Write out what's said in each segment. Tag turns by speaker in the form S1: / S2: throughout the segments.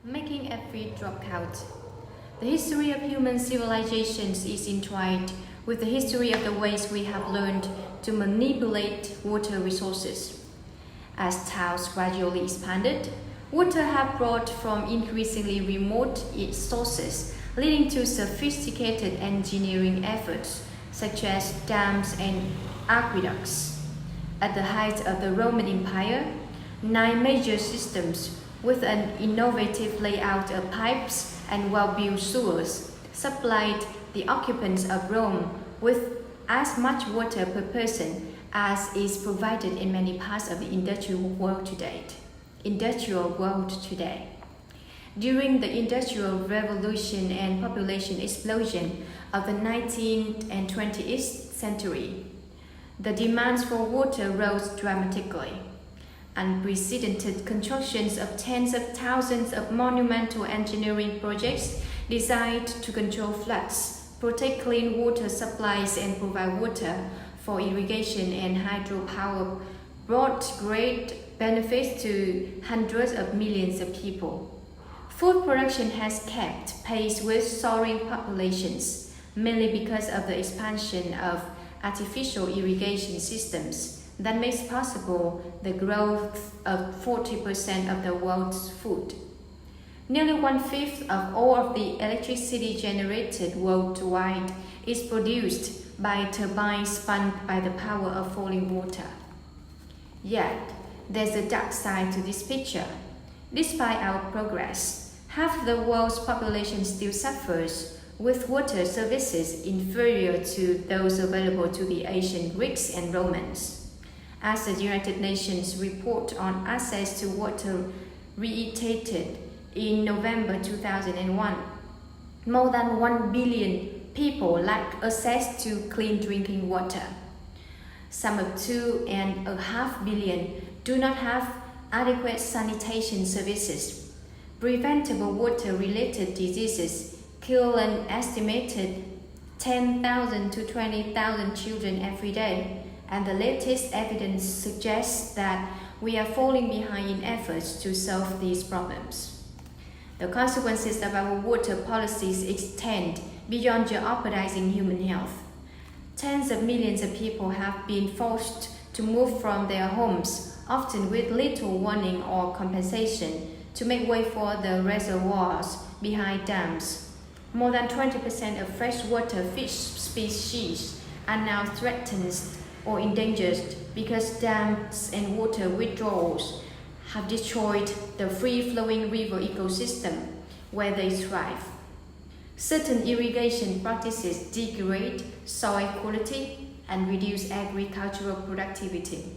S1: making every drop count. The history of human civilizations is entwined with the history of the ways we have learned to manipulate water resources. As towns gradually expanded, water have brought from increasingly remote sources, leading to sophisticated engineering efforts such as dams and aqueducts. At the height of the Roman Empire, 9 major systems with an innovative layout of pipes and well-built sewers supplied the occupants of Rome with as much water per person as is provided in many parts of the industrial world today. During the Industrial Revolution and population explosion of the 19th and 20th century, the demands for water rose dramatically. Unprecedented constructions of tens of thousands of monumental engineering projects designed to control floods, protect clean water supplies, and provide water for irrigation and hydropower brought great benefits to hundreds of millions of people. Food production has kept pace with soaring populations, mainly because of the expansion of artificial irrigation systems that makes possible the growth of 40% of the world's food. Nearly 1/5 of all of the electricity generated worldwide is produced by turbines spun by the power of falling water. Yet, there's a dark side to this picture. Despite our progress, half the world's population still suffers with water services inferior to those available to the ancient Greeks and Romans. As the United Nations report on access to water reiterated in November 2001, more than 1 billion people lack access to clean drinking water. Some of 2.5 billion do not have adequate sanitation services. Preventable water-related diseases kill an estimated 10,000 to 20,000 children every day, and the latest evidence suggests that we are falling behind in efforts to solve these problems. The consequences of our water policies extend beyond jeopardizing human health. Tens of millions of people have been forced to move from their homes, often with little warning or compensation, to make way for the reservoirs behind dams. More than 20% of freshwater fish species are now threatened or endangered because dams and water withdrawals have destroyed the free-flowing river ecosystem where they thrive. Certain irrigation practices degrade soil quality and reduce agricultural productivity.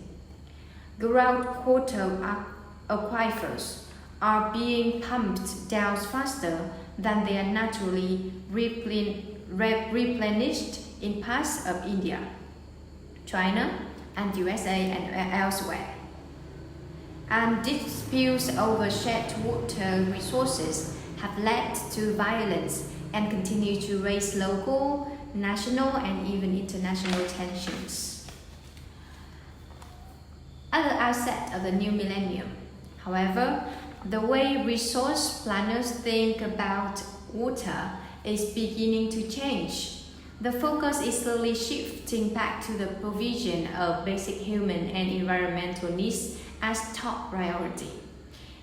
S1: Groundwater aquifers are being pumped down faster than they are naturally replenished in parts of India, China, and USA and elsewhere. And disputes over shared water resources have led to violence and continue to raise local, national, and even international tensions. At the outset of the new millennium, however, the way resource planners think about water is beginning to change. The focus is slowly shifting back to the provision of basic human and environmental needs as top priority.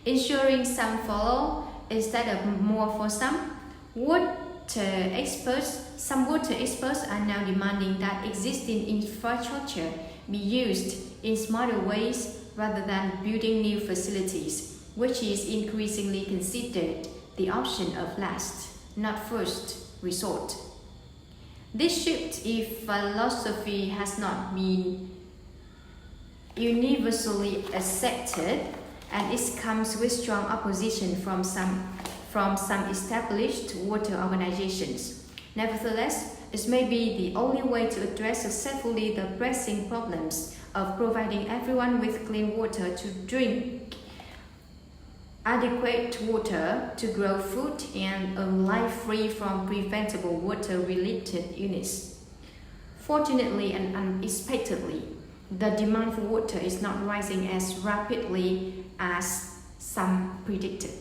S1: Ensuring some follow instead of more for some, some water experts are now demanding that existing infrastructure be used in smarter ways rather than building new facilities, which is increasingly considered the option of last, not first, resort. This shift in philosophy has not been universally accepted, and it comes with strong opposition from some established water organizations. Nevertheless, it may be the only way to address successfully the pressing problems of providing everyone with clean water to drink, adequate water to grow food, and a life free from preventable water-related illness. Fortunately and unexpectedly, the demand for water is not rising as rapidly as some predicted.